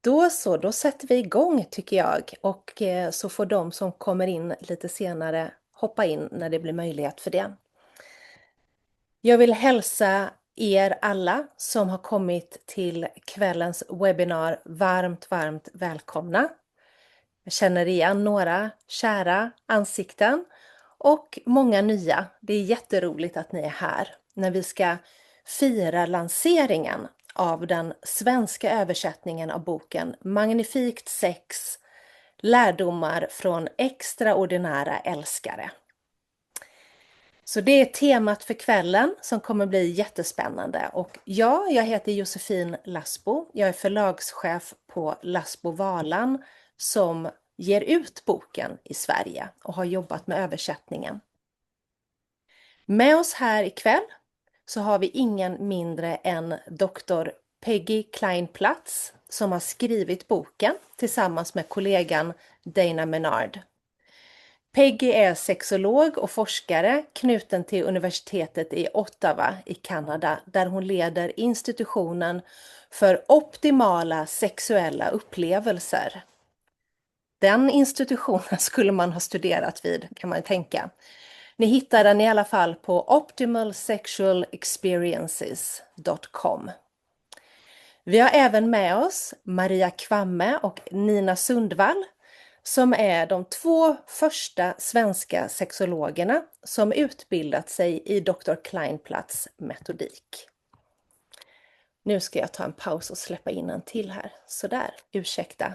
Då sätter vi igång tycker jag och så får de som kommer in lite senare hoppa in när det blir möjlighet för det. Jag vill hälsa er alla som har kommit till kvällens webinar varmt välkomna. Jag känner igen några kära ansikten och många nya. Det är jätteroligt att ni är här när vi ska fira lanseringen av den svenska översättningen av boken Magnifikt Sex, lärdomar från extraordinära älskare. Så det är temat för kvällen som kommer bli jättespännande. Och jag heter Josefin Lassbo. Jag är förlagschef på Lassbo Valan som ger ut boken i Sverige och har jobbat med översättningen. Med oss här ikväll så har vi ingen mindre än doktor Peggy Kleinplatz som har skrivit boken tillsammans med kollegan Dana Menard. Peggy är sexolog och forskare knuten till universitetet i Ottawa i Kanada där hon leder institutionen för optimala sexuella upplevelser. Den institutionen skulle man ha studerat vid kan man tänka. Ni hittar den i alla fall på optimalsexualexperiences.com. Vi har även med oss Maria Kvamme och Nina Sundvall som är de 2 första svenska sexologerna som utbildat sig i Dr. Kleinplatz metodik. Nu ska jag ta en paus och släppa in en till här. Sådär, ursäkta.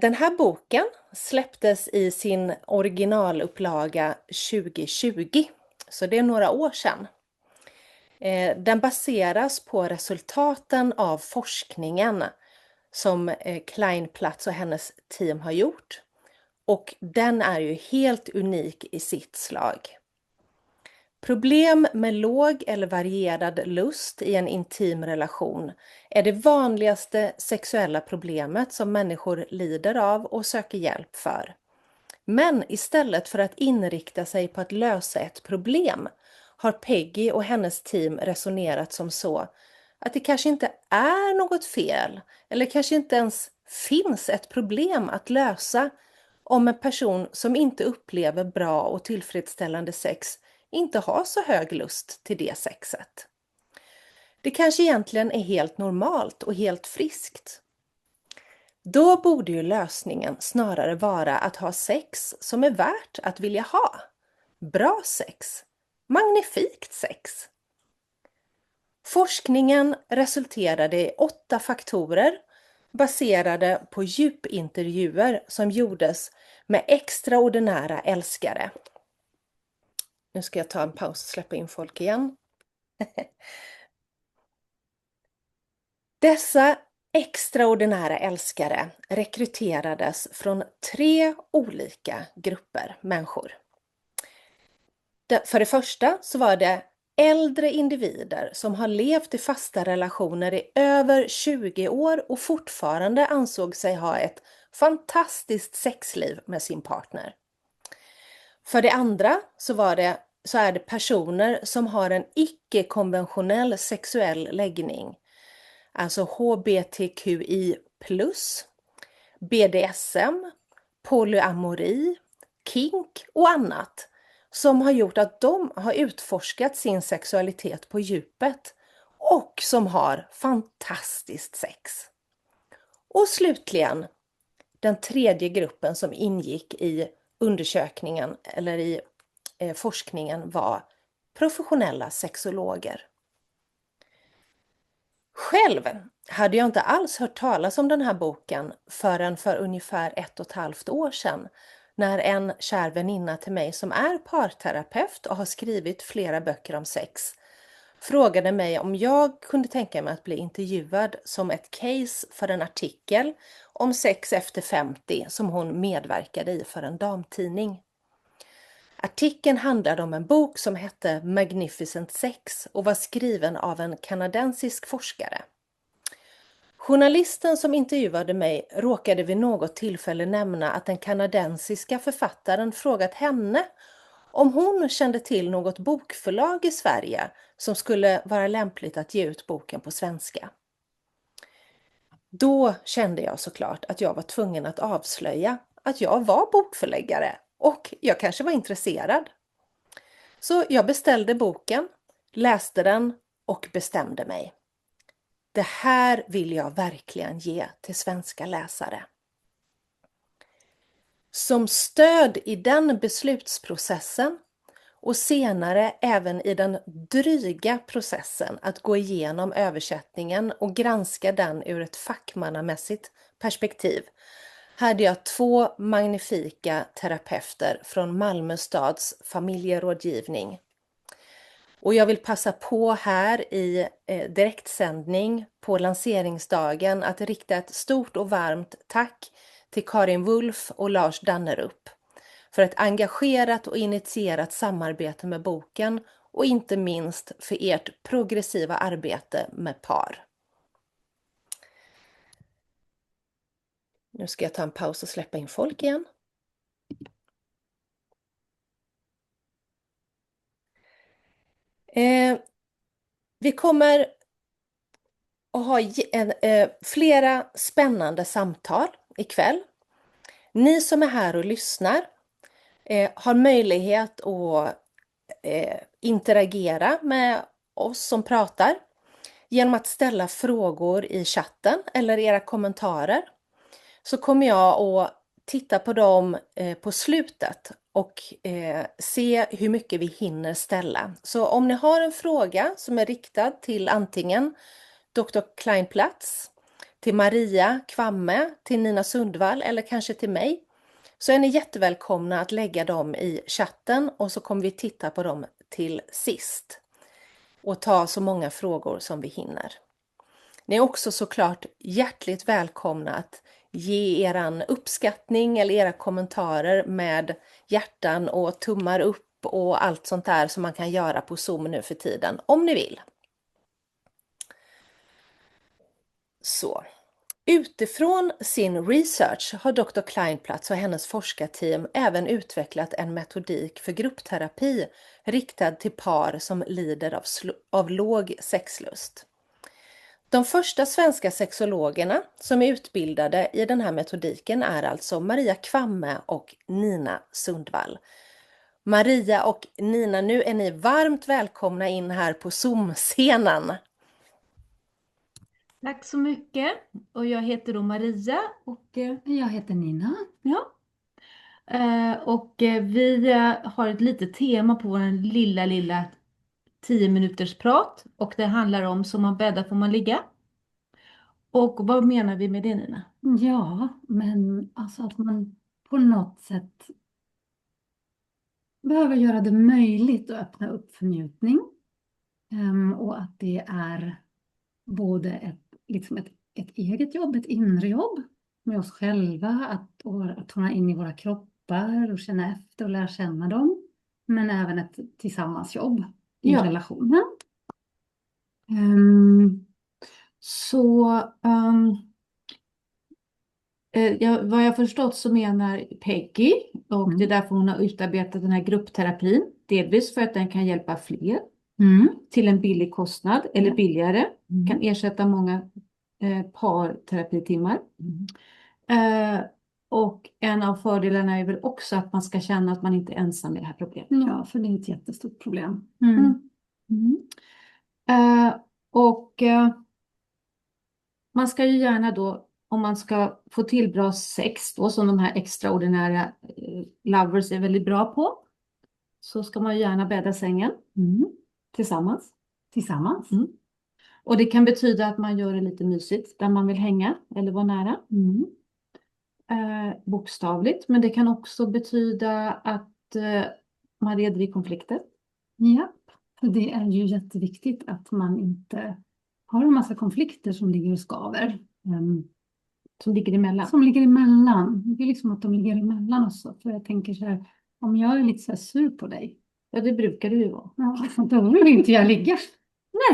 Den här boken släpptes i sin originalupplaga 2020, så det är några år sedan. Den baseras på resultaten av forskningen som Kleinplatz och hennes team har gjort. Och den är ju helt unik i sitt slag. Problem med låg eller varierad lust i en intim relation är det vanligaste sexuella problemet som människor lider av och söker hjälp för. Men istället för att inrikta sig på att lösa ett problem har Peggy och hennes team resonerat som så att det kanske inte är något fel eller kanske inte ens finns ett problem att lösa om en person som inte upplever bra och tillfredsställande sex inte har så hög lust till det sexet. Det kanske egentligen är helt normalt och helt friskt. Då borde ju lösningen snarare vara att ha sex som är värt att vilja ha. Bra sex. Magnifikt sex. Forskningen resulterade i 8 faktorer baserade på djupintervjuer som gjordes med extraordinära älskare. Nu ska jag ta en paus och släppa in folk igen. Dessa extraordinära älskare rekryterades från 3 olika grupper människor. För det första så var det äldre individer som har levt i fasta relationer i över 20 år och fortfarande ansåg sig ha ett fantastiskt sexliv med sin partner. För det andra så är det personer som har en icke-konventionell sexuell läggning. Alltså HBTQI+, BDSM, polyamori, kink och annat som har gjort att de har utforskat sin sexualitet på djupet och som har fantastiskt sex. Och slutligen den tredje gruppen som ingick i undersökningen eller i forskningen var professionella sexologer. Själv hade jag inte alls hört talas om den här boken förrän för ungefär 1,5 år sedan när en kär väninna till mig som är parterapeut och har skrivit flera böcker om sex frågade mig om jag kunde tänka mig att bli intervjuad som ett case för en artikel om sex efter 50 som hon medverkade i för en damtidning. Artikeln handlade om en bok som hette Magnifikt Sex och var skriven av en kanadensisk forskare. Journalisten som intervjuade mig råkade vid något tillfälle nämna att den kanadensiska författaren frågat henne om hon kände till något bokförlag i Sverige som skulle vara lämpligt att ge ut boken på svenska. Då kände jag såklart att jag var tvungen att avslöja att jag var bokförläggare och jag kanske var intresserad. Så jag beställde boken, läste den och bestämde mig. Det här vill jag verkligen ge till svenska läsare. Som stöd i den beslutsprocessen och senare även i den dryga processen att gå igenom översättningen och granska den ur ett fackmannamässigt perspektiv hade jag 2 magnifika terapeuter från Malmö stads familjerådgivning. Och jag vill passa på här i direktsändning på lanseringsdagen att rikta ett stort och varmt tack till Karin Wulff och Lars Dannerup för ett engagerat och initierat samarbete med boken och inte minst för ert progressiva arbete med par. Nu ska jag ta en paus och släppa in folk igen. Vi kommer att ha flera spännande samtal ikväll. Ni som är här och lyssnar har möjlighet att interagera med oss som pratar genom att ställa frågor i chatten eller era kommentarer. Så kommer jag att titta på dem på slutet och se hur mycket vi hinner ställa. Så om ni har en fråga som är riktad till antingen Dr. Kleinplatz, till Maria Kvamme, till Nina Sundvall eller kanske till mig, så är ni jättevälkomna att lägga dem i chatten och så kommer vi titta på dem till sist och ta så många frågor som vi hinner. Ni är också såklart hjärtligt välkomna att ge eran uppskattning eller era kommentarer med hjärtan och tummar upp och allt sånt där som man kan göra på Zoom nu för tiden, om ni vill. Så. Utifrån sin research har Dr. Kleinplatz och hennes forskarteam även utvecklat en metodik för gruppterapi riktad till par som lider av låg sexlust. De första svenska sexologerna som är utbildade i den här metodiken är alltså Maria Kvamme och Nina Sundvall. Maria och Nina, nu är ni varmt välkomna in här på Zoom-scenen. Tack så mycket. Och jag heter då Maria och jag heter Nina. Ja. Vi har ett litet tema på vår lilla 10 minuters prat. Och det handlar om som man bäddar får man ligga. Och vad menar vi med det, Nina? Ja, men alltså att man på något sätt behöver göra det möjligt att öppna upp för njutning. Och att det är både ett eget jobb, ett inre jobb med oss själva. Att tona in i våra kroppar och känna efter och lära känna dem. Men även ett tillsammansjobb i relationen. Vad jag förstått så menar Peggy, och det är därför hon har utarbetat den här gruppterapin. Delvis för att den kan hjälpa fler till en billig kostnad eller billigare. Kan ersätta många parterapitimmar. Och en av fördelarna är väl också att man ska känna att man inte är ensam i det här problemet. Ja, för det är ett jättestort problem. Man ska ju gärna då, om man ska få till bra sex då, som de här extraordinära lovers är väldigt bra på, så ska man gärna bädda sängen tillsammans. Och det kan betyda att man gör det lite mysigt där man vill hänga eller vara nära. Bokstavligt, men det kan också betyda att man reder i konflikter. Ja, för det är ju jätteviktigt att man inte har en massa konflikter som ligger och skaver. Som ligger emellan. Det är liksom att de ligger emellan också. För jag tänker så här, om jag är lite så här sur på dig. Ja, det brukar du ju vara. Ja, då vill inte jag ligga.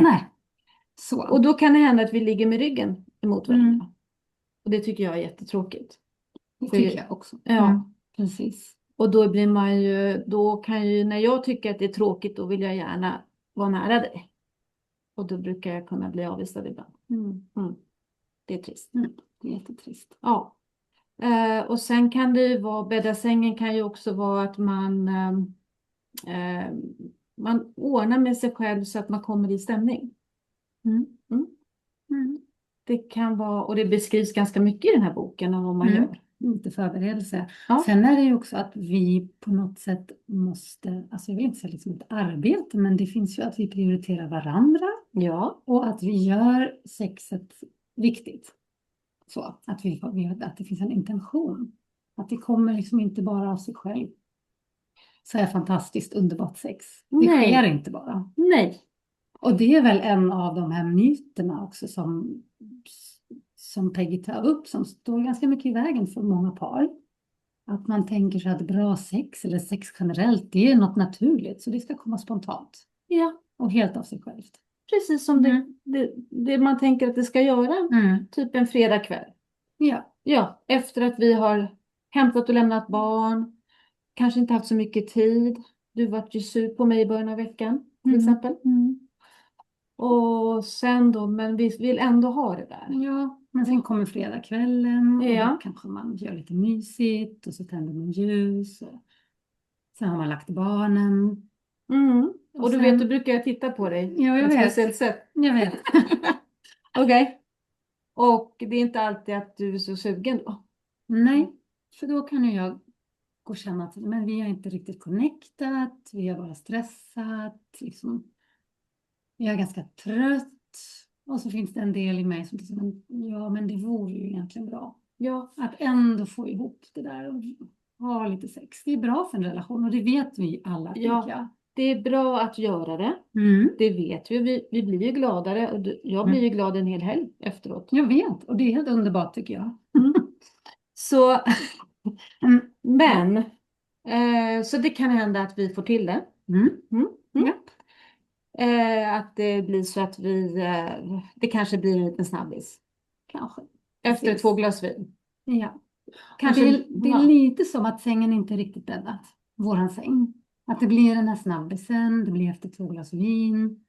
Nej. Så. Och då kan det hända att vi ligger med ryggen emot varandra. Och det tycker jag är jättetråkigt. Det tycker jag också. Ja, precis. Och då blir man ju, då kan ju, när jag tycker att det är tråkigt, då vill jag gärna vara nära dig. Och då brukar jag kunna bli avvisad ibland. Det är trist. Det är jättetrist. Ja. Och sen kan det ju vara, bädda sängen kan ju också vara att man ordnar med sig själv så att man kommer i stämning. Det kan vara, och det beskrivs ganska mycket i den här boken om vad man gör. Lite förberedelse. Ja. Sen är det ju också att vi på något sätt måste, alltså jag vill inte säga liksom ett arbete, men det finns ju att vi prioriterar varandra. Ja. Och att vi gör sexet viktigt. Så att, att det finns en intention. Att det kommer liksom inte bara av sig själv. Så är fantastiskt underbart sex. Det sker inte bara. Nej. Och det är väl en av de här myterna också som Peggy tar upp, som står ganska mycket i vägen för många par. Att man tänker sig att bra sex eller sex generellt, det är något naturligt, så det ska komma spontant. Ja. Och helt av sig självt. Precis som det man tänker att det ska göra. Typ en fredagkväll. Ja. Ja, efter att vi har hämtat och lämnat barn. Kanske inte haft så mycket tid. Du var ju sur på mig i början av veckan till exempel. Och sen då, men vi vill ändå ha det där. Ja, men sen kommer fredagskvällen och Ja. då kanske man gör lite mysigt och så tänder man ljus. Och sen har man lagt barnen. Och du sen, vet, du brukar jag titta på dig. Ja, jag på ett vet. speciellt sätt. Jag vet. Okej. Och det är inte alltid att du är så sugen då? Nej, för då kan ju jag gå och känna att men vi har inte riktigt connectat. Vi har bara stressat. Liksom. Jag är ganska trött. Och så finns det en del i mig som säger, ja men det vore ju egentligen bra. Ja. Att ändå få ihop det där och ha lite sex. Det är bra för en relation och det vet vi alla. Ja, det är bra att göra det. Det vet vi. Vi blir ju gladare. Och jag blir ju glad en hel helg efteråt. Jag vet, och det är helt underbart tycker jag. Så, men, så det kan hända att vi får till det. Ja. Att det blir så att det kanske blir en liten snabbis. Kanske. Efter Precis. 2 glas vin. Ja. Kanske, det är lite som att sängen inte är riktigt bäddat. Våran säng. Att det blir den här snabbisen, det blir efter 2 glas vin.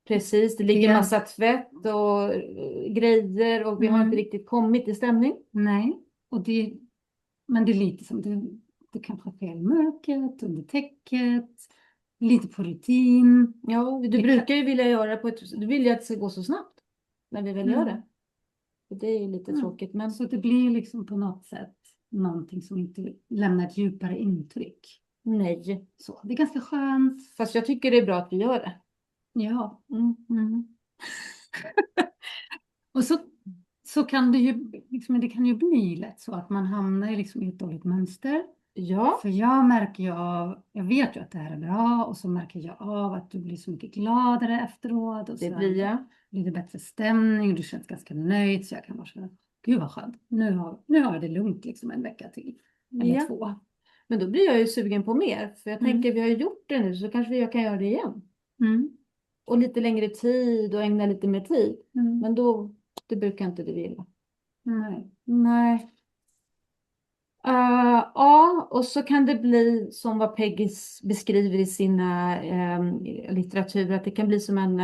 Precis, det ligger massa tvätt och grejer och vi har inte riktigt kommit i stämning. Nej, men det är lite som det kanske sker i mörkret, under täcket, lite på rutin. Ja, du brukar ju vilja göra du vill ju att det ska gå så snabbt när vi väl gör det. Och det är ju lite tråkigt. Men... Så det blir liksom på något sätt någonting som inte lämnar ett djupare intryck. Nej. Så, det är ganska skönt. Fast jag tycker det är bra att vi gör det. Ja. Och så kan det ju, liksom, det kan ju bli lätt så att man hamnar liksom i ett dåligt mönster. Ja. För jag vet ju att det här är bra och så märker jag av att du blir så mycket gladare efteråt. Och det så blir jag. Blir det bättre stämning och du känns ganska nöjd så jag kan bara säga, gud vad skönt, nu har jag det lugnt liksom en vecka till. Eller 2. Men då blir jag ju sugen på mer. För jag tänker vi har gjort det nu så kanske jag kan göra det igen. Och lite längre tid och ägna lite mer tid. Men då, det brukar inte du vilja. Nej. Ja, och så kan det bli som vad Peggy beskriver i sina litteratur. Att det kan bli som en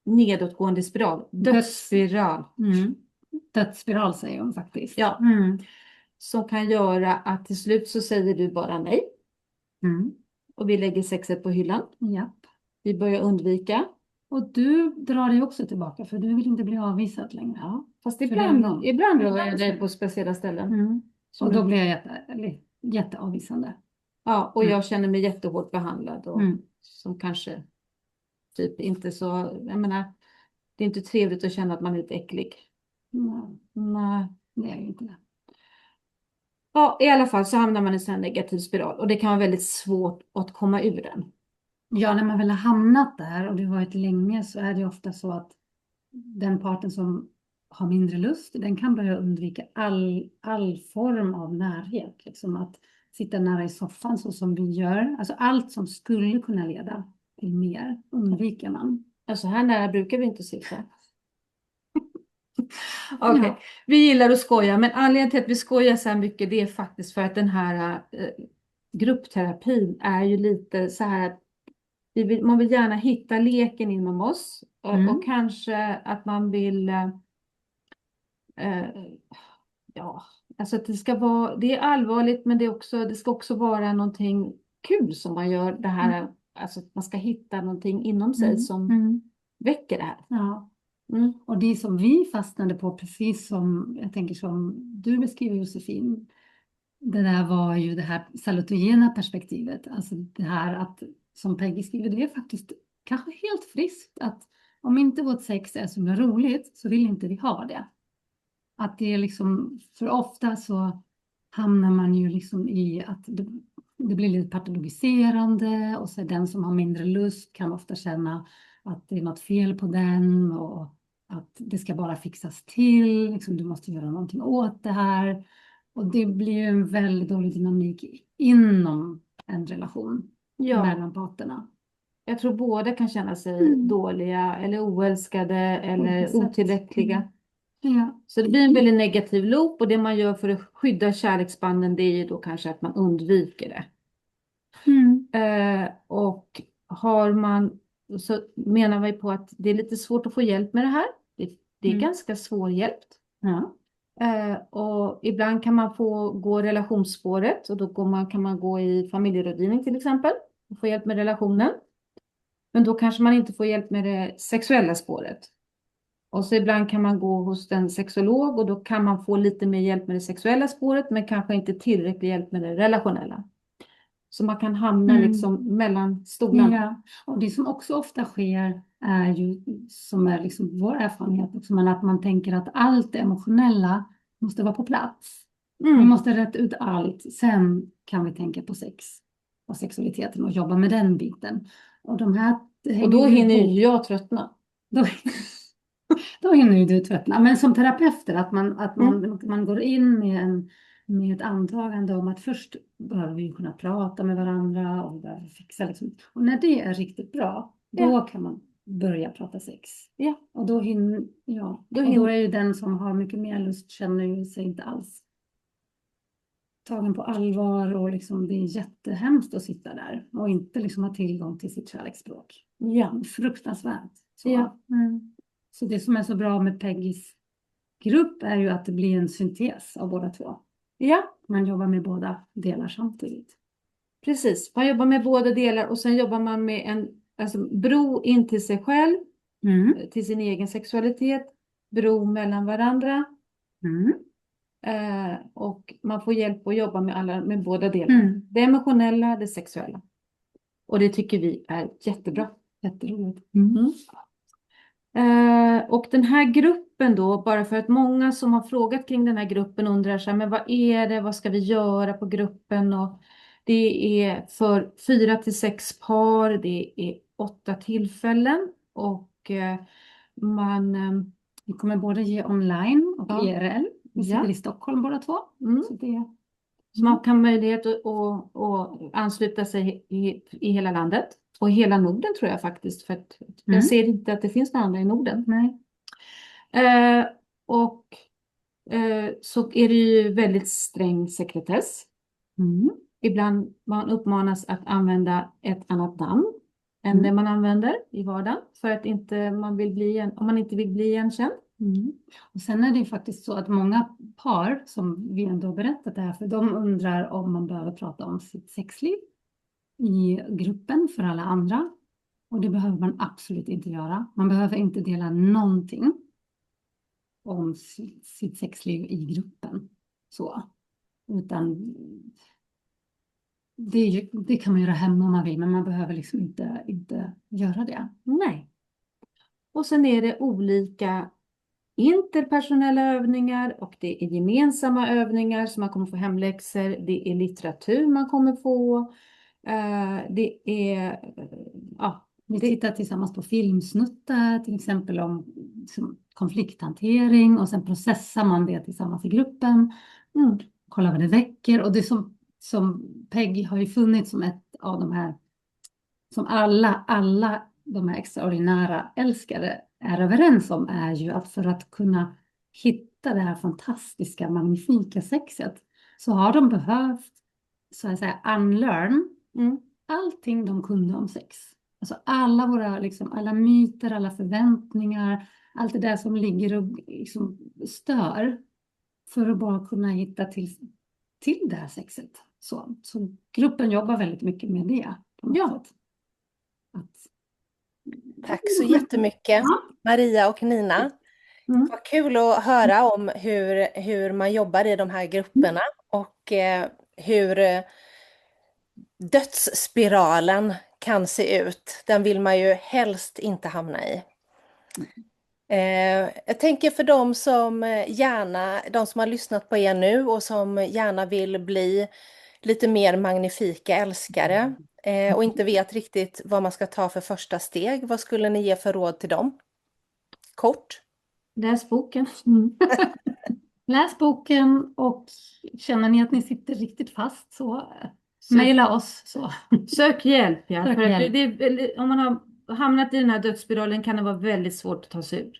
nedåtgående spiral. Dödsspiral. Dödsspiral säger hon faktiskt. Ja. Som kan göra att till slut så säger du bara nej. Och vi lägger sexet på hyllan. Ja. Vi börjar undvika. Och du drar dig också tillbaka för du vill inte bli avvisad längre. Ja, fast ibland rör jag dig på speciella ställen. Och då blir jag jätteavvisande. Ja, och jag känner mig jättehårt behandlad. Och som kanske typ inte så, jag menar, det är inte trevligt att känna att man är lite äcklig. Nej, det är ju inte det. Ja, i alla fall så hamnar man i en sån här negativ spiral. Och det kan vara väldigt svårt att komma ur den. Ja, när man väl har hamnat där och det har varit länge så är det ofta så att den parten som har mindre lust, den kan börja undvika all form av närhet. Liksom att sitta nära i soffan så som vi gör. Alltså allt som skulle kunna leda till mer undviker man. Alltså här nära brukar vi inte sitta. Okej. Vi gillar att skoja, men anledningen till att vi skojar så här mycket det är faktiskt för att den här gruppterapin är ju lite så här att man vill gärna hitta leken inom oss och kanske att man vill ja, alltså att det är allvarligt, men det ska också vara någonting kul som man gör det här, alltså att man ska hitta någonting inom sig som väcker det här. Ja. Och det som vi fastnade på, precis som jag tänker som du beskriver, Josefin, det där var ju det här salutogena perspektivet. Alltså det här att, som Peggy skriver, det är faktiskt kanske helt friskt att om inte vårt sex är så roligt så vill inte vi ha det. Att det är liksom, för ofta så hamnar man ju liksom i att det blir lite patologiserande, och så den som har mindre lust kan ofta känna att det är något fel på den och att det ska bara fixas till, liksom, du måste göra någonting åt det här. Och det blir ju en väldigt dålig dynamik inom en relation mellan parterna. Jag tror båda kan känna sig dåliga eller oälskade eller otillräckliga. Ja. Så det blir en väldigt negativ loop, och det man gör för att skydda kärleksbanden, det är ju då kanske att man undviker det. Och så menar vi på att det är lite svårt att få hjälp med det här. Det är ganska svårhjälpt. Ja. Och ibland kan man få gå relationsspåret, och då kan man gå i familjerådgivning till exempel och få hjälp med relationen. Men då kanske man inte får hjälp med det sexuella spåret. Och så ibland kan man gå hos en sexolog, och då kan man få lite mer hjälp med det sexuella spåret, men kanske inte tillräcklig hjälp med det relationella. Så man kan hamna liksom mellan stolarna. Ja, och det som också ofta sker är ju, som är liksom vår erfarenhet också, men att man tänker att allt det emotionella måste vara på plats. Vi måste rätta ut allt, sen kan vi tänka på sex och sexualiteten och jobba med den biten. Och då hinner ju jag tröttna. Då hinner ju du tröttna. Men som terapeuter, att man går in med ett antagande om att först behöver vi kunna prata med varandra och vi behöver fixa liksom. Och när det är riktigt bra, då kan man börja prata sex. Ja. Och då är ju den som har mycket mer lust känner ju sig inte alls tagen på allvar, och liksom det är jättehemskt att sitta där och inte liksom ha tillgång till sitt kärleksspråk. Ja. Fruktansvärt. Så. Ja. Så det som är så bra med Peggys grupp är ju att det blir en syntes av båda två. Ja. Man jobbar med båda delar samtidigt. Precis, man jobbar med båda delar, och sen jobbar man med en bro in till sig själv, till sin egen sexualitet, bro mellan varandra. Och man får hjälp att jobba med båda delarna. Det emotionella, det sexuella. Och det tycker vi är jättebra. Jätteroligt. Och den här gruppen då, bara för att många som har frågat kring den här gruppen undrar så här, men vad är det, vad ska vi göra på gruppen? Och det är för 4 till 6 par, det är 8 tillfällen, och vi kommer både ge online och IRL. Vi sitter i Stockholm båda två. Så man kan ha möjlighet att ansluta sig i hela landet. Och i hela Norden tror jag faktiskt. För att jag ser inte att det finns några andra i Norden. Nej. Så är det ju väldigt sträng sekretess. Ibland man uppmanas att använda ett annat namn än det man använder i vardagen. För att om man inte vill bli igenkänd. Och sen är det ju faktiskt så att många par som vi ändå har berättat det här för, de undrar om man behöver prata om sitt sexliv i gruppen för alla andra. Och det behöver man absolut inte göra. Man behöver inte dela någonting om sitt sexliv i gruppen. Så. Utan det kan man göra hemma om man vill, men man behöver liksom inte göra det. Nej. Och sen är det olika interpersonella övningar, och det är gemensamma övningar som man kommer få hemläxor. Det är litteratur man kommer få. Vi tittar tillsammans på filmsnuttar, till exempel om konflikthantering, och sen processar man det tillsammans i gruppen. Kolla vad det väcker, och det som Peggy har ju funnits som ett av de här som alla de här extraordinära älskare är överens om, är ju att för att kunna hitta det här fantastiska, magnifika sexet så har de behövt så att säga unlearn allting de kunde om sex. Alltså alla våra, liksom, alla myter, alla förväntningar, allt det där som ligger och liksom stör, för att bara kunna hitta till det här sexet. Så gruppen jobbar väldigt mycket med det. Ja. Tack så jättemycket, Maria och Nina. Det var kul att höra om hur man jobbar i de här grupperna och hur dödsspiralen kan se ut. Den vill man ju helst inte hamna i. Jag tänker för de som har lyssnat på er nu och som gärna vill bli lite mer magnifika älskare och inte vet riktigt vad man ska ta för första steg. Vad skulle ni ge för råd till dem? Kort. Läs boken. Läs boken, och känner ni att ni sitter riktigt fast så mejla oss. Sök hjälp. Ja. Sök För hjälp. om man har hamnat i den här dödsspiralen kan det vara väldigt svårt att ta sig ur.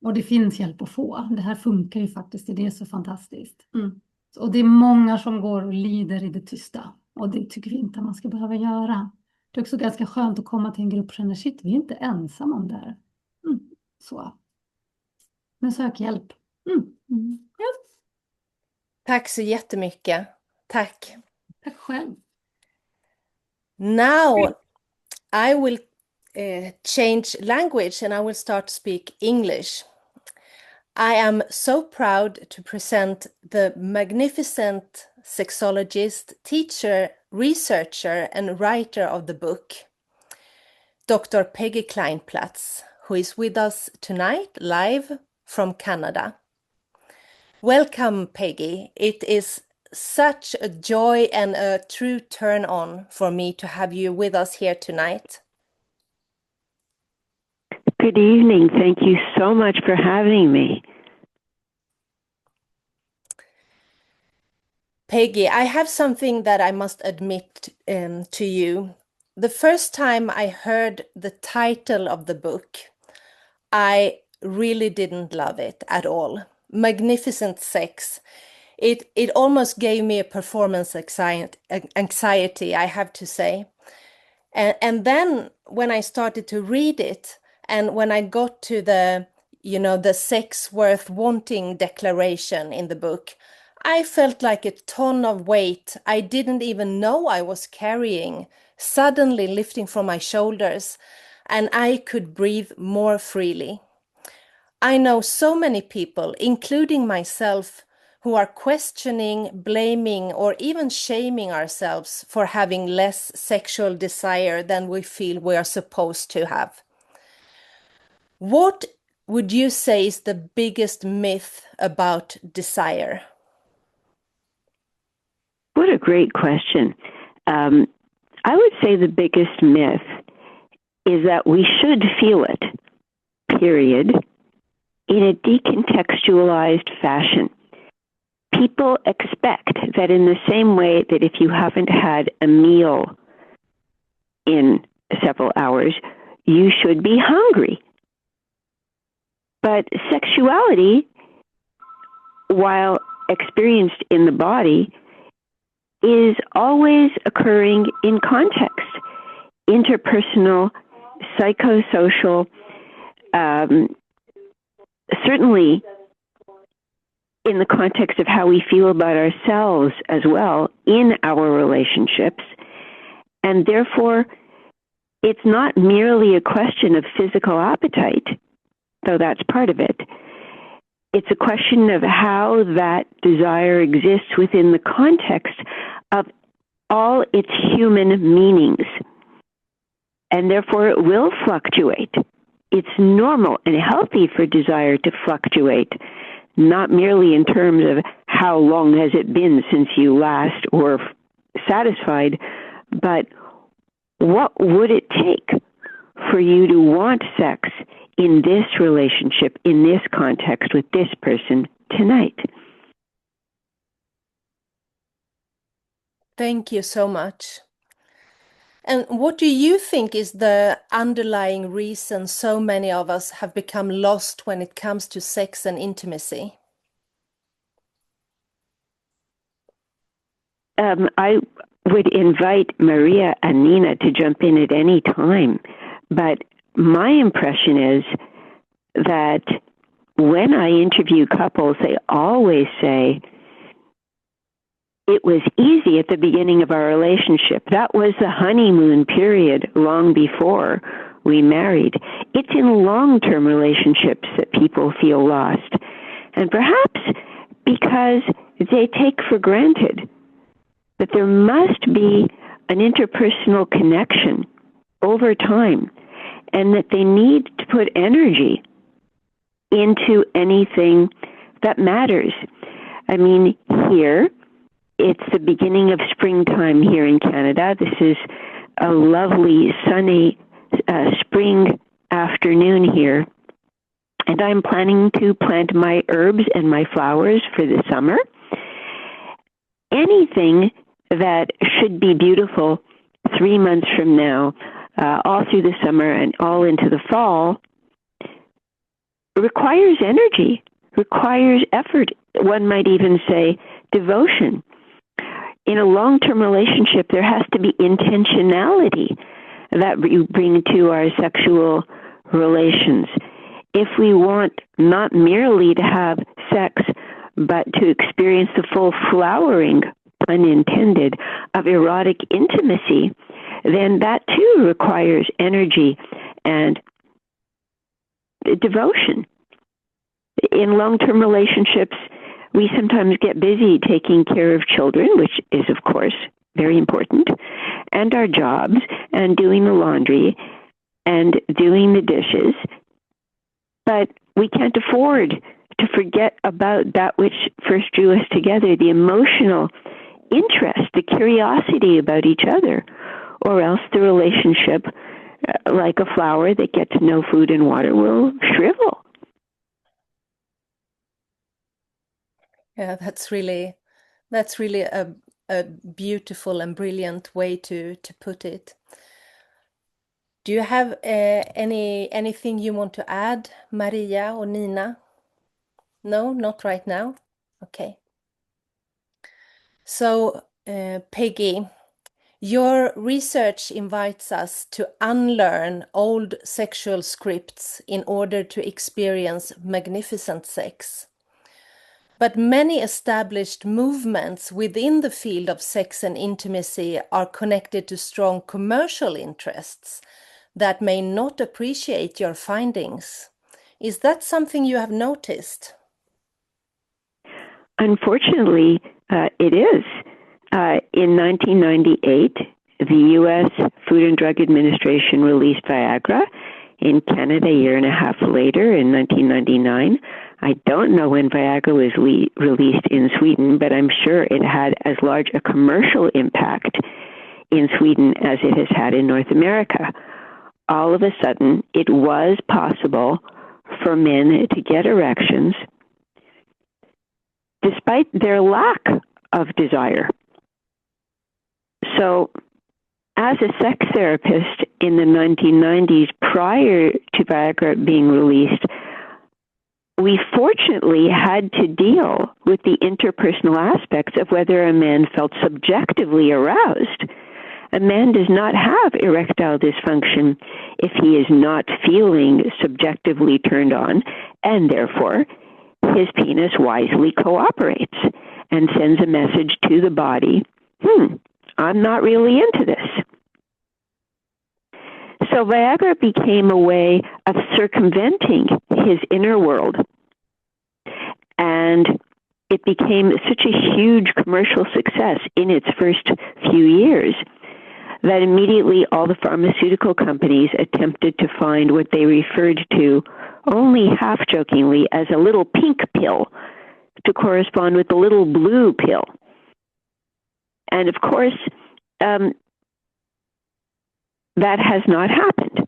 Och det finns hjälp att få. Det här funkar ju faktiskt, det är så fantastiskt. Och det är många som går och lider i det tysta. Och det tycker vi inte att man ska behöva göra. Det är också ganska skönt att komma till en grupp och känna, shit, vi är inte ensamma om det här. Så. Men sök hjälp. Ja. Tack så jättemycket. Tack. Tack själv. Now I will change language and I will start to speak English. I am so proud to present the magnificent sexologist, teacher, researcher, and writer of the book, Dr. Peggy Kleinplatz, who is with us tonight live from Canada. Welcome, Peggy. It is such a joy and a true turn on for me to have you with us here tonight. Good evening. Thank you so much for having me. Peggy, I have something that I must admit to you. The first time I heard the title of the book, I really didn't love it at all. Magnificent Sex. It almost gave me a performance anxiety, I have to say. And then when I started to read it, and when I got to the sex worth wanting declaration in the book, I felt like a ton of weight I didn't even know I was carrying, suddenly lifting from my shoulders, and I could breathe more freely. I know so many people, including myself, who are questioning, blaming, or even shaming ourselves for having less sexual desire than we feel we are supposed to have. What would you say is the biggest myth about desire? What a great question. I would say the biggest myth is that we should feel it, period, in a decontextualized fashion. People expect that in the same way that if you haven't had a meal in several hours, you should be hungry. But sexuality, while experienced in the body, is always occurring in context, interpersonal, psychosocial, certainly in the context of how we feel about ourselves as well in our relationships. And therefore, it's not merely a question of physical appetite, though that's part of it. It's a question of how that desire exists within the context of all its human meanings. And therefore, it will fluctuate. It's normal and healthy for desire to fluctuate, not merely in terms of how long has it been since you last were satisfied, but what would it take for you to want sex in this relationship, in this context, with this person tonight? Thank you so much. And what do you think is the underlying reason so many of us have become lost when it comes to sex and intimacy? I would invite Maria and Nina to jump in at any time, but my impression is that when I interview couples, they always say, it was easy at the beginning of our relationship. That was the honeymoon period long before we married. It's in long-term relationships that people feel lost. And perhaps because they take for granted that there must be an interpersonal connection over time, and that they need to put energy into anything that matters. I mean, here, it's the beginning of springtime here in Canada. This is a lovely, sunny spring afternoon here. And I'm planning to plant my herbs and my flowers for the summer. Anything that should be beautiful 3 months from now, all through the summer and all into the fall, requires energy, requires effort. One might even say devotion. In a long-term relationship, there has to be intentionality that you bring to our sexual relations. If we want not merely to have sex, but to experience the full flowering, pun intended, of erotic intimacy, then that too requires energy and devotion. In long-term relationships, we sometimes get busy taking care of children, which is, of course, very important, and our jobs, and doing the laundry, and doing the dishes. But we can't afford to forget about that which first drew us together, the emotional interest, the curiosity about each other, or else the relationship, like a flower that gets no food and water, will shrivel. Yeah, that's really a beautiful and brilliant way to put it. Do you have anything you want to add, Maria or Nina? No, not right now. Okay. So, Peggy, your research invites us to unlearn old sexual scripts in order to experience magnificent sex. But many established movements within the field of sex and intimacy are connected to strong commercial interests that may not appreciate your findings. Is that something you have noticed? Unfortunately, it is. In 1998, the U.S. Food and Drug Administration released Viagra. In Canada, a year and a half later, in 1999. I don't know when Viagra was released in Sweden, but I'm sure it had as large a commercial impact in Sweden as it has had in North America. All of a sudden, it was possible for men to get erections despite their lack of desire. So, as a sex therapist in the 1990s, prior to Viagra being released, we fortunately had to deal with the interpersonal aspects of whether a man felt subjectively aroused. A man does not have erectile dysfunction if he is not feeling subjectively turned on, and therefore his penis wisely cooperates and sends a message to the body, I'm not really into this. So Viagra became a way of circumventing his inner world. And it became such a huge commercial success in its first few years that immediately all the pharmaceutical companies attempted to find what they referred to only half-jokingly as a little pink pill to correspond with the little blue pill. And of course, that has not happened.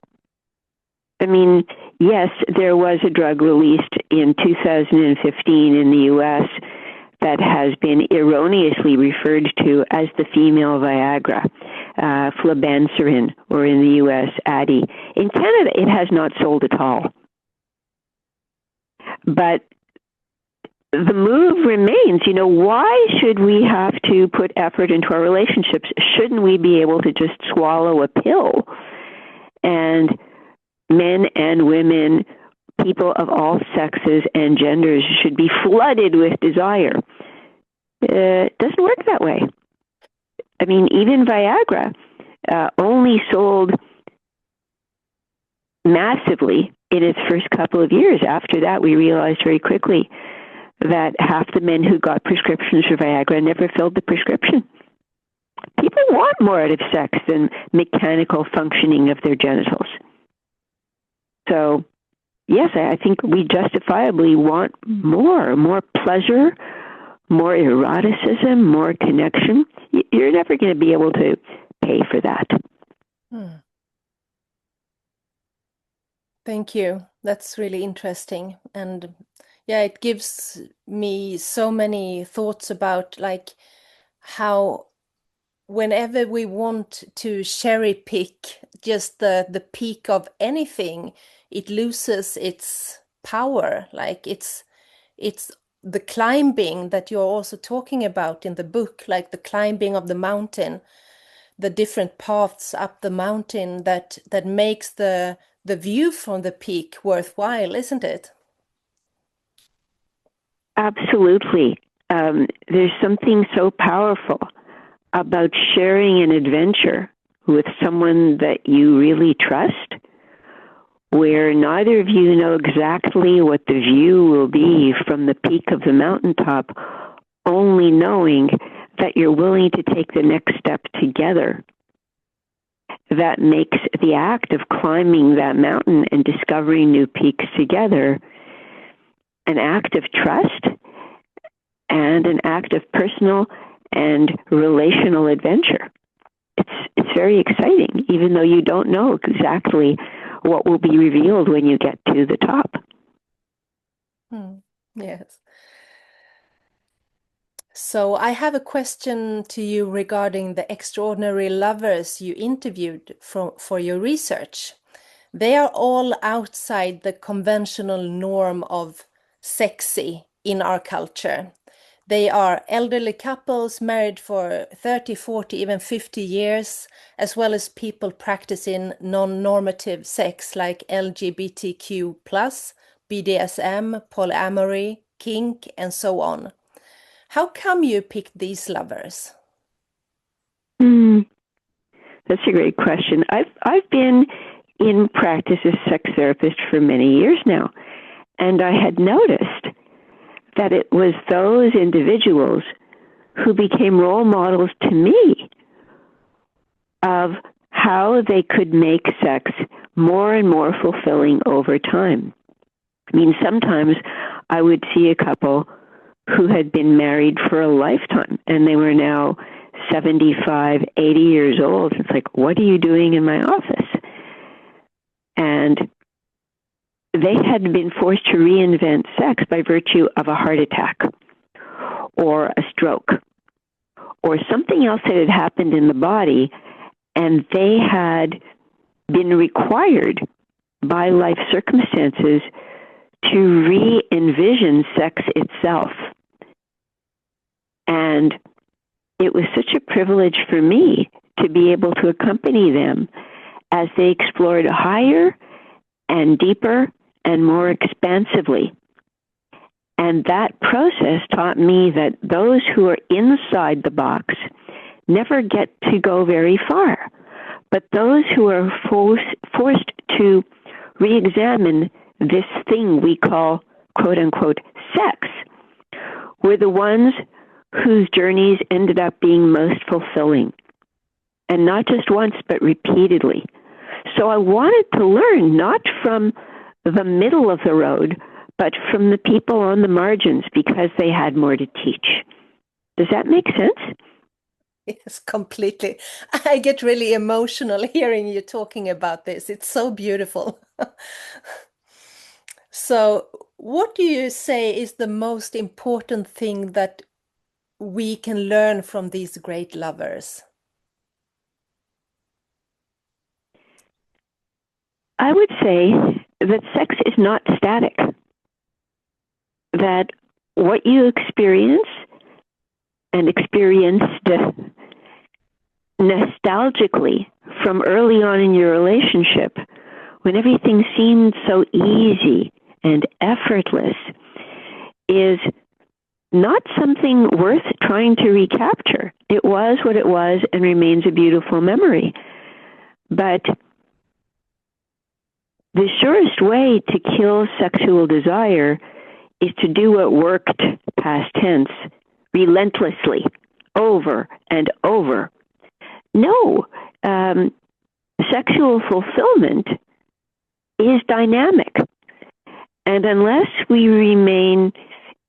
I mean, yes, there was a drug released in 2015 in the U.S. that has been erroneously referred to as the female Viagra, flibanserin, or in the U.S., Addy. In Canada, it has not sold at all. But the move remains, why should we have to put effort into our relationships? Shouldn't we be able to just swallow a pill? And men and women, people of all sexes and genders should be flooded with desire. It doesn't work that way. I mean, even Viagra only sold massively in its first couple of years. After that, we realized very quickly that half the men who got prescriptions for Viagra never filled the prescription. People want more out of sex than mechanical functioning of their genitals. So, yes, I think we justifiably want more pleasure, more eroticism, more connection. You're never going to be able to pay for that. Thank you. That's really interesting. And yeah, it gives me so many thoughts about like how whenever we want to cherry pick just the peak of anything, it loses its power. Like it's the climbing that you're also talking about in the book, like the climbing of the mountain, the different paths up the mountain that makes the view from the peak worthwhile, isn't it? Absolutely. There's something so powerful about sharing an adventure with someone that you really trust, where neither of you know exactly what the view will be from the peak of the mountaintop, only knowing that you're willing to take the next step together. That makes the act of climbing that mountain and discovering new peaks together an act of trust and an act of personal and relational adventure. It's very exciting, even though you don't know exactly what will be revealed when you get to the top. Yes. So I have a question to you regarding the extraordinary lovers you interviewed for your research. They are all outside the conventional norm of sexy in our culture. They are elderly couples married for 30, 40, even 50 years, as well as people practicing non-normative sex like LGBTQ+, BDSM, polyamory, kink, and so on. How come you picked these lovers? That's a great question. I've been in practice as a sex therapist for many years now, and I had noticed that it was those individuals who became role models to me of how they could make sex more and more fulfilling over time. I mean, sometimes I would see a couple who had been married for a lifetime, and they were now 75, 80 years old. It's like, what are you doing in my office? And they had been forced to reinvent sex by virtue of a heart attack or a stroke or something else that had happened in the body, and they had been required by life circumstances to re-envision sex itself. And it was such a privilege for me to be able to accompany them as they explored higher and deeper and more expansively. And that process taught me that those who are inside the box never get to go very far. But those who are forced to re-examine this thing we call, quote unquote, sex, were the ones whose journeys ended up being most fulfilling. And not just once, but repeatedly. So I wanted to learn not from the middle of the road, but from the people on the margins because they had more to teach. Does that make sense? Yes, completely. I get really emotional hearing you talking about this. It's so beautiful. So, what do you say is the most important thing that we can learn from these great lovers? I would say that sex is not static, that what you experience and experienced nostalgically from early on in your relationship, when everything seemed so easy and effortless, is not something worth trying to recapture. It was what it was and remains a beautiful memory. But the surest way to kill sexual desire is to do what worked, past tense, relentlessly, over and over. No, sexual fulfillment is dynamic. And unless we remain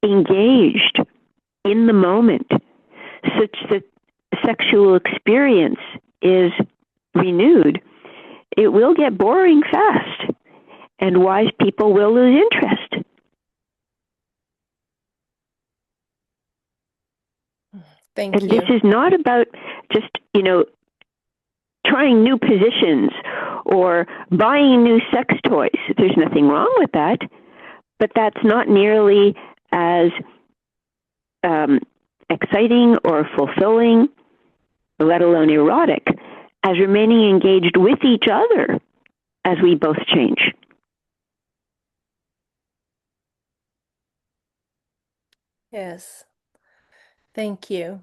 engaged in the moment, such that sexual experience is renewed, it will get boring fast, and wise people will lose interest. Thank And you. this is not about just, trying new positions or buying new sex toys. There's nothing wrong with that, but that's not nearly as exciting or fulfilling, let alone erotic, as remaining engaged with each other as we both change. Yes. Thank you.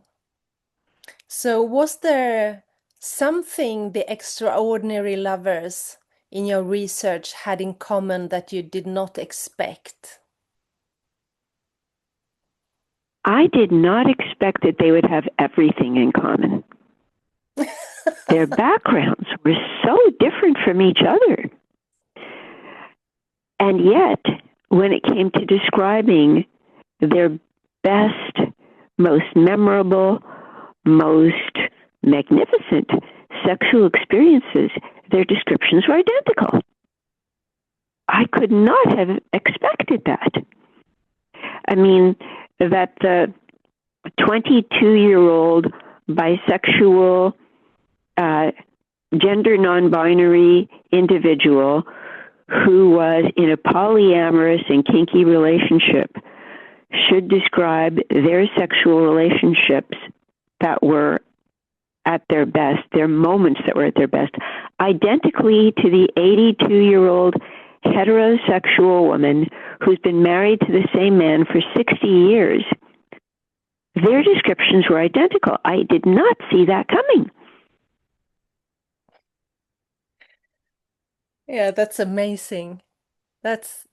So was there something the extraordinary lovers in your research had in common that you did not expect? I did not expect that they would have everything in common. Their backgrounds were so different from each other. And yet, when it came to describing their best, most memorable, most magnificent sexual experiences, their descriptions were identical. I could not have expected that. I mean, that the 22-year-old bisexual, gender non-binary individual who was in a polyamorous and kinky relationship should describe their sexual relationships that were at their best, their moments that were at their best, identically to the 82-year-old heterosexual woman who's been married to the same man for 60 years. Their descriptions were identical. I did not see that coming. Yeah, that's amazing. That's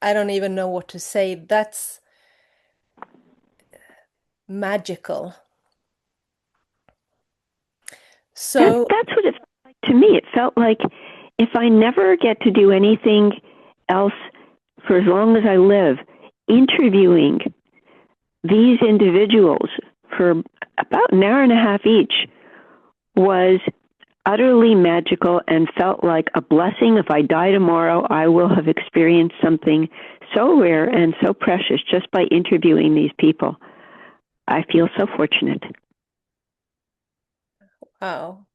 I don't even know what to say. That's magical. So That's what it felt like to me. It felt like if I never get to do anything else for as long as I live, interviewing these individuals for about an hour and a half each was utterly magical and felt like a blessing. If I die tomorrow, I will have experienced something so rare and so precious just by interviewing these people. I feel so fortunate. wow.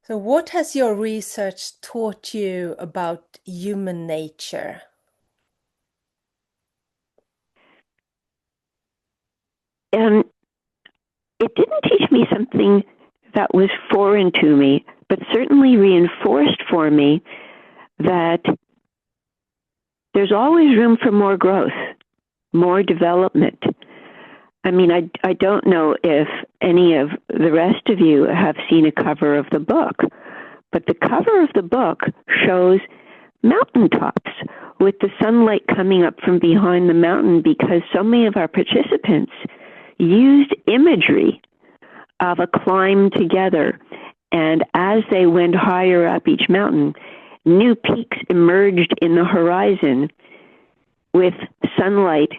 So what has your research taught you about human nature? And it didn't teach me something that was foreign to me, but certainly reinforced for me that there's always room for more growth, more development. I mean, I don't know if any of the rest of you have seen a cover of the book, but the cover of the book shows mountaintops with the sunlight coming up from behind the mountain because so many of our participants used imagery of a climb together. And as they went higher up each mountain, new peaks emerged in the horizon with sunlight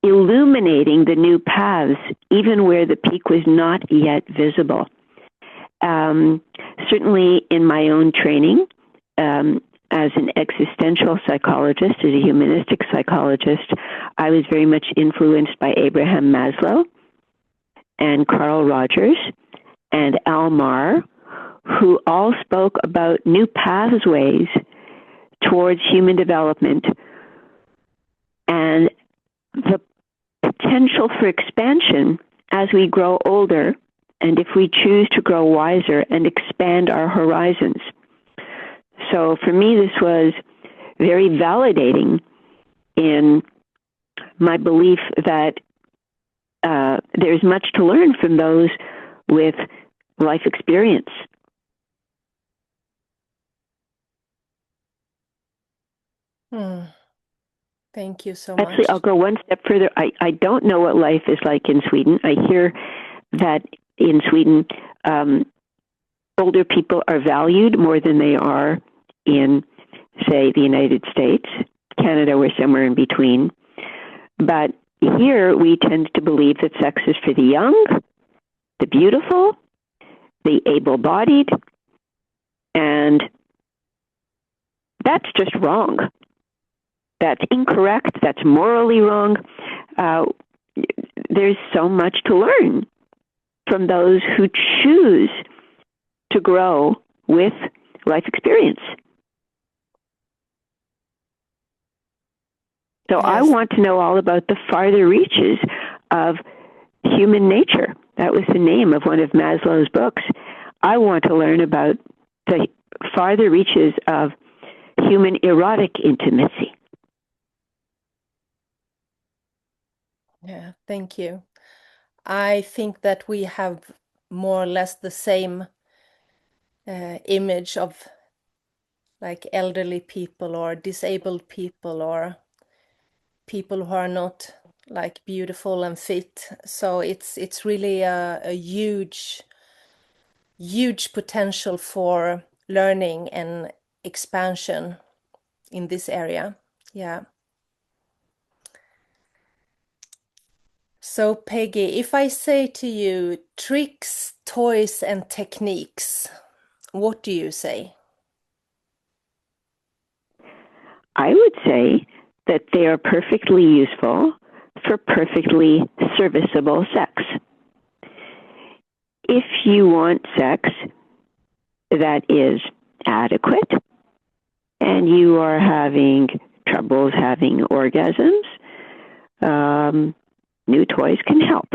illuminating the new paths, even where the peak was not yet visible. Certainly in my own training, as an existential psychologist, as a humanistic psychologist, I was very much influenced by Abraham Maslow and Carl Rogers and Al Marr, who all spoke about new pathways towards human development and the potential for expansion as we grow older, and if we choose to grow wiser and expand our horizons. So for me, this was very validating in my belief that there's much to learn from those with life experience. Thank you so Actually, much. I'll go one step further. I don't know what life is like in Sweden. I hear that in Sweden, older people are valued more than they are in, say, the United States. Canada, we're somewhere in between. But here, we tend to believe that sex is for the young, the beautiful, the able-bodied, and that's just wrong. That's incorrect. That's morally wrong. There's so much to learn from those who choose to grow with life experience. So Yes. I want to know all about the farther reaches of human nature. That was the name of one of Maslow's books. I want to learn about the farther reaches of human erotic intimacy. Yeah, thank you. I think that we have more or less the same image of like elderly people or disabled people or people who are not like beautiful and fit. So it's really a huge potential for learning and expansion in this area. Yeah. So Peggy, if I say to you tricks, toys, and techniques, what do you say? I would say that they are perfectly useful for perfectly serviceable sex. If you want sex that is adequate and you are having troubles having orgasms, new toys can help.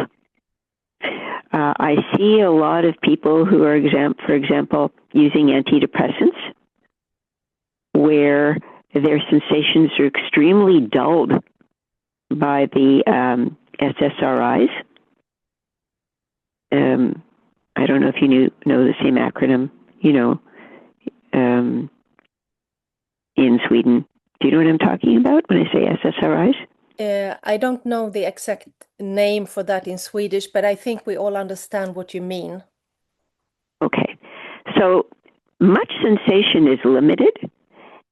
I see a lot of people who are, for example, using antidepressants where their sensations are extremely dulled by the SSRIs. I don't know if you know the same acronym, in Sweden. Do you know what I'm talking about when I say SSRIs? I don't know the exact name for that in Swedish, but I think we all understand what you mean. Okay. So much sensation is limited,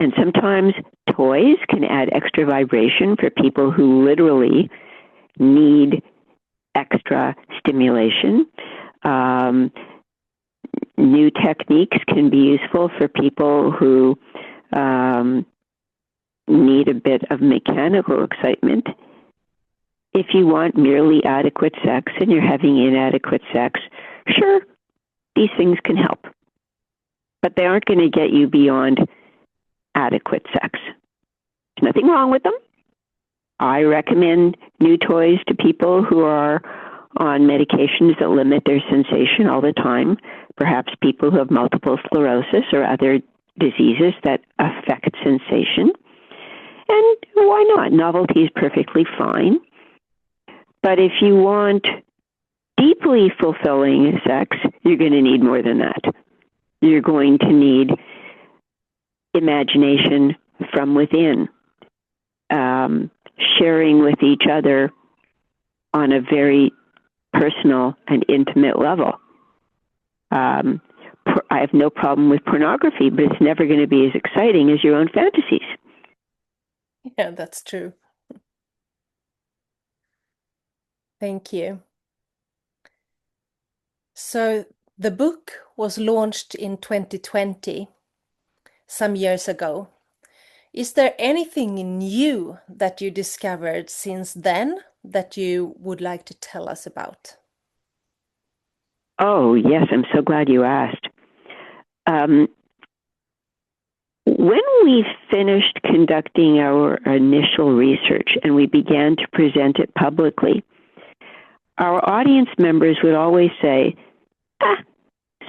and sometimes toys can add extra vibration for people who literally need extra stimulation. New techniques can be useful for people who need a bit of mechanical excitement. If you want merely adequate sex and you're having inadequate sex, sure, these things can help. But they aren't going to get you beyond adequate sex. There's nothing wrong with them. I recommend new toys to people who are on medications that limit their sensation all the time, perhaps people who have multiple sclerosis or other diseases that affect sensation. And why not? Novelty is perfectly fine. But if you want deeply fulfilling sex, you're going to need more than that. You're going to need imagination from within, sharing with each other on a very personal and intimate level. I have no problem with pornography, but it's never going to be as exciting as your own fantasies. Yeah, that's true. Thank you. So the book was launched in 2020, some years ago. Is there anything new that you discovered since then that you would like to tell us about? Oh, yes, I'm so glad you asked. when we finished conducting our initial research and we began to present it publicly, our audience members would always say,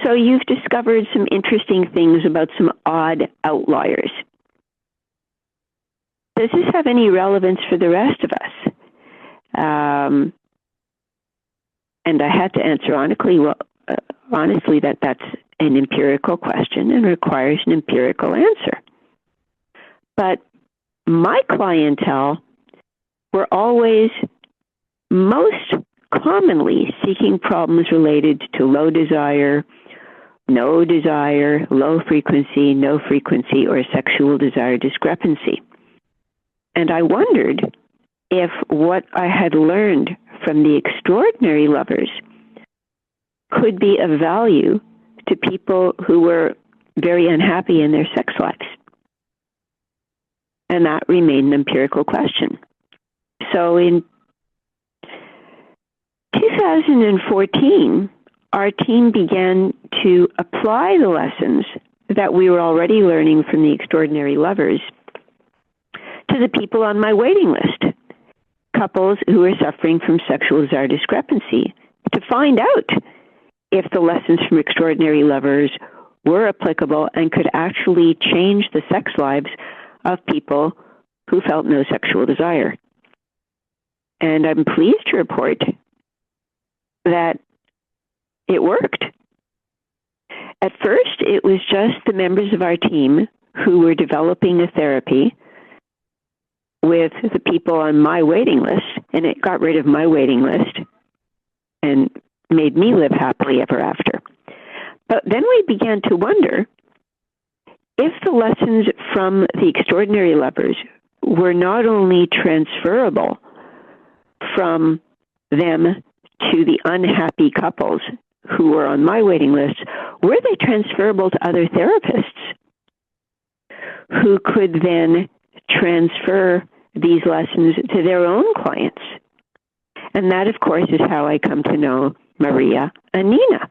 so you've discovered some interesting things about some odd outliers. Does this have any relevance for the rest of us? And I had to answer honestly that that's an empirical question and requires an empirical answer. But my clientele were always most commonly seeking problems related to low desire, no desire, low frequency, no frequency, or sexual desire discrepancy. And I wondered if what I had learned from the extraordinary lovers could be of value to people who were very unhappy in their sex lives. And that remained an empirical question. So in 2014, our team began to apply the lessons that we were already learning from the extraordinary lovers to the people on my waiting list, couples who were suffering from sexual desire discrepancy, to find out if the lessons from extraordinary lovers were applicable and could actually change the sex lives of people who felt no sexual desire. And I'm pleased to report that it worked. At first, it was just the members of our team who were developing a therapy with the people on my waiting list, and it got rid of my waiting list and made me live happily ever after. But then we began to wonder if the lessons from the extraordinary lovers were not only transferable from them to the unhappy couples who were on my waiting list, were they transferable to other therapists who could then transfer these lessons to their own clients? And that, of course, is how I come to know Maria and Nina.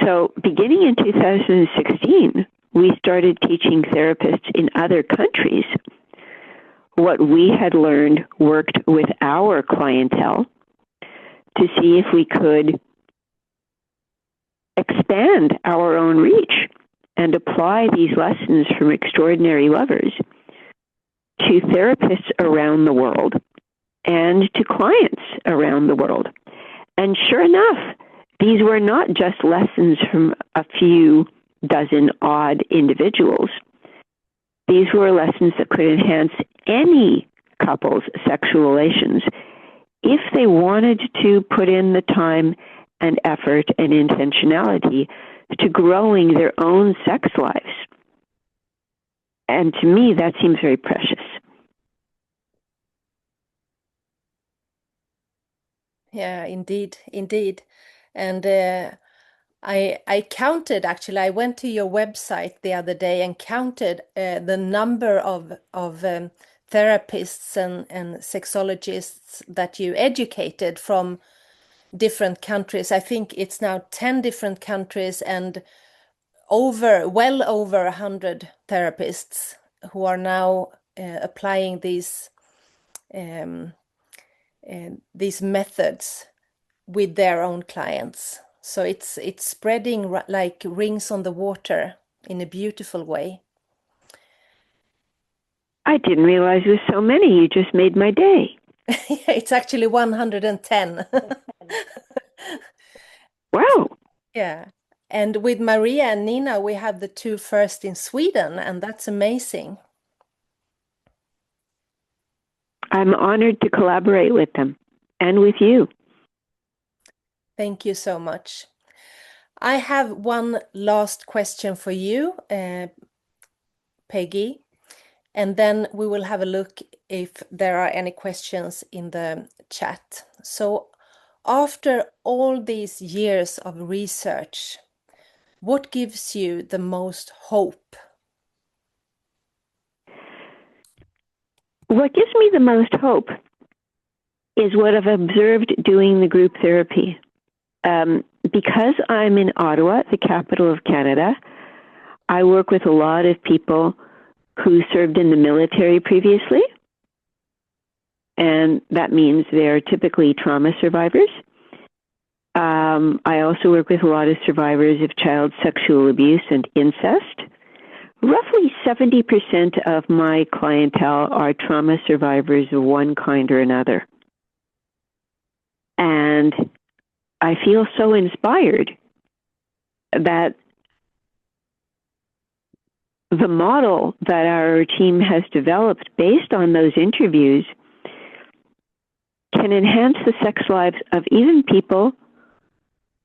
So beginning in 2016, we started teaching therapists in other countries what we had learned worked with our clientele to see if we could expand our own reach and apply these lessons from extraordinary lovers to therapists around the world and to clients around the world. And sure enough, these were not just lessons from a few dozen odd individuals. These were lessons that could enhance any couple's sexual relations if they wanted to put in the time and effort and intentionality to growing their own sex lives. And to me, that seems very precious. Yeah, indeed, indeed. And I counted, actually, I went to your website the other day and counted the number of therapists and sexologists that you educated from different countries. I think it's now 10 different countries and well over 100 therapists who are now applying these methods with their own clients. So it's spreading like rings on the water in a beautiful way. I didn't realize there were so many. You just made my day. It's actually 110. Wow. Yeah. And with Maria and Nina, we have the two first in Sweden, and that's amazing. I'm honored to collaborate with them and with you. Thank you so much. I have one last question for you, Peggy, and then we will have a look if there are any questions in the chat. So after all these years of research, what gives you the most hope? What gives me the most hope is what I've observed doing the group therapy. Because I'm in Ottawa, the capital of Canada, I work with a lot of people who served in the military previously, and that means they're typically trauma survivors. I also work with a lot of survivors of child sexual abuse and incest. Roughly 70% of my clientele are trauma survivors of one kind or another. And I feel so inspired that the model that our team has developed based on those interviews can enhance the sex lives of even people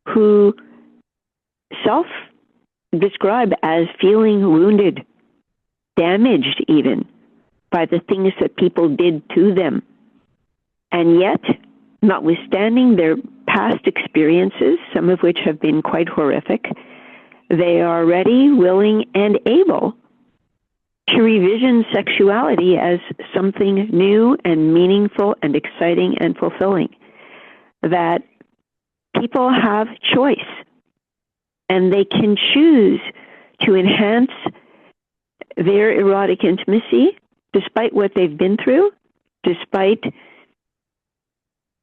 who self-describe as feeling wounded, damaged even, by the things that people did to them. And yet, notwithstanding their past experiences, some of which have been quite horrific, they are ready, willing, and able to revision sexuality as something new and meaningful and exciting and fulfilling. That people have choice, and they can choose to enhance their erotic intimacy despite what they've been through, despite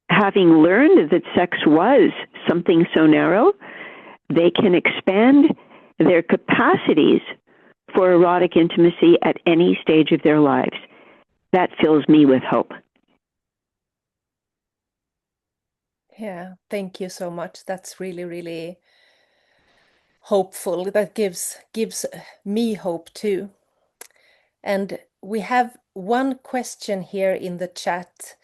having learned that sex was something so narrow. They can expand their capacities for erotic intimacy at any stage of their lives. That fills me with hope. Yeah, thank you so much. That's really, really hopeful. That gives me hope too. And we have one question here in the chat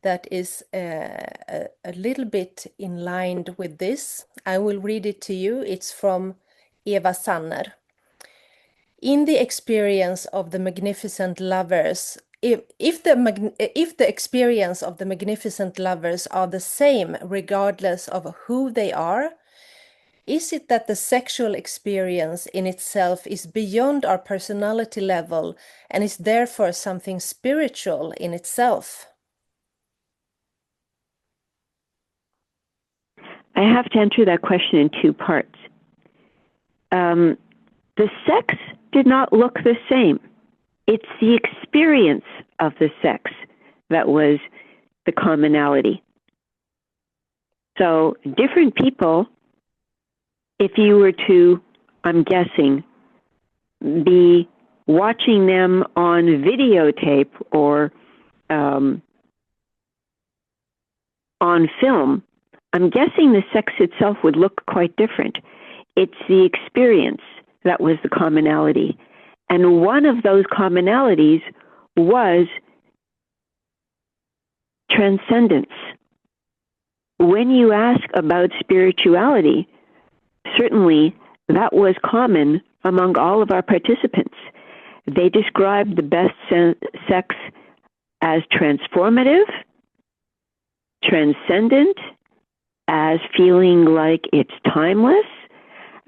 that is a little bit in line with this. I will read it to you. It's from Eva Sanner. In the experience of the magnificent lovers, if the experience of the magnificent lovers are the same regardless of who they are, is it that the sexual experience in itself is beyond our personality level and is therefore something spiritual in itself? I have to answer that question in two parts. The sex did not look the same. It's the experience of the sex that was the commonality. So different people, if you were to, I'm guessing, be watching them on videotape or on film, I'm guessing the sex itself would look quite different. It's the experience that was the commonality. And one of those commonalities was transcendence. When you ask about spirituality, certainly that was common among all of our participants. They described the best sex as transformative, transcendent, as feeling like it's timeless,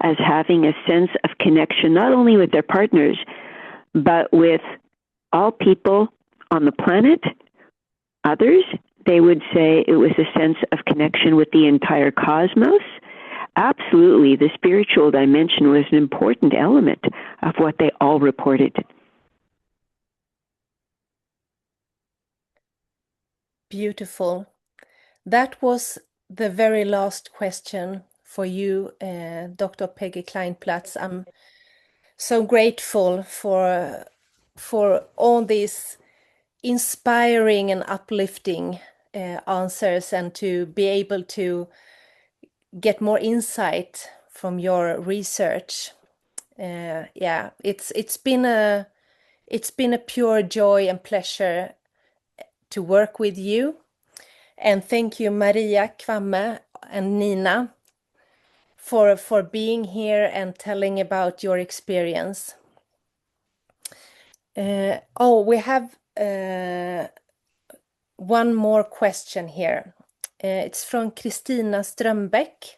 as having a sense of connection not only with their partners, but with all people on the planet, others. They would say it was a sense of connection with the entire cosmos. Absolutely, the spiritual dimension was an important element of what they all reported. Beautiful. That was the very last question for you, Dr. Peggy Kleinplatz. I'm so grateful for all these inspiring and uplifting answers, and to be able to get more insight from your research. Yeah, it's been a pure joy and pleasure to work with you. And thank you, Maria, Kvamme, and Nina, for being here and telling about your experience. We have one more question here. It's from Kristina Strömbäck.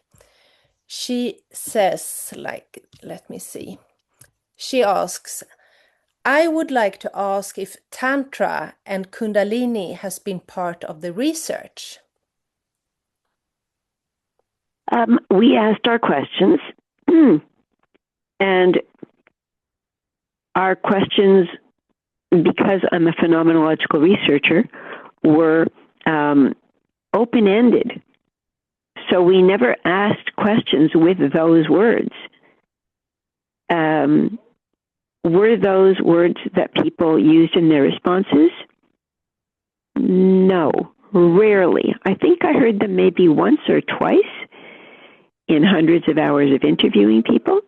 She says, let me see. She asks, I would like to ask if Tantra and Kundalini has been part of the research. We asked our questions, and our questions, because I'm a phenomenological researcher, were open-ended. So we never asked questions with those words. Were those words that people used in their responses? No, rarely. I think I heard them maybe once or twice in hundreds of hours of interviewing people.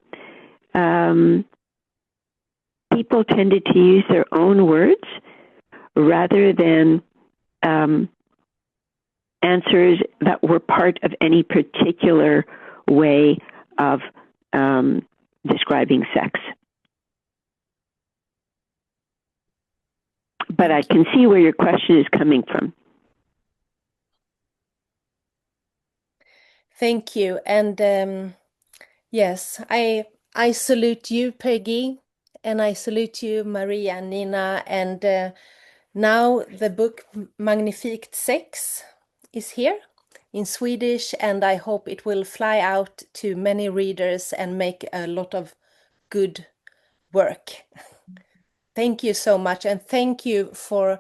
People tended to use their own words rather than answers that were part of any particular way of describing sex. But I can see where your question is coming from. Thank you. And yes, I salute you, Peggy, and I salute you, Maria and Nina. And now the book Magnifikt Sex is here in Swedish, and I hope it will fly out to many readers and make a lot of good work. Thank you so much, and thank you for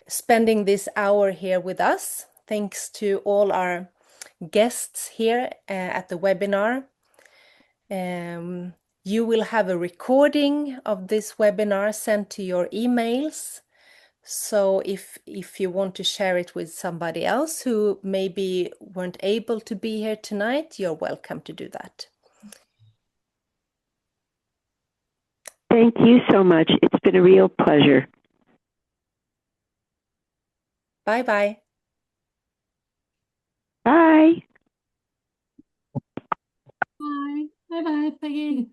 spending this hour here with us. Thanks to all our guests here at the webinar. You will have a recording of this webinar sent to your emails. So if you want to share it with somebody else who maybe weren't able to be here tonight, you're welcome to do that. Thank you so much. It's been a real pleasure. Bye-bye. Bye. Bye. Bye-bye, Peggy.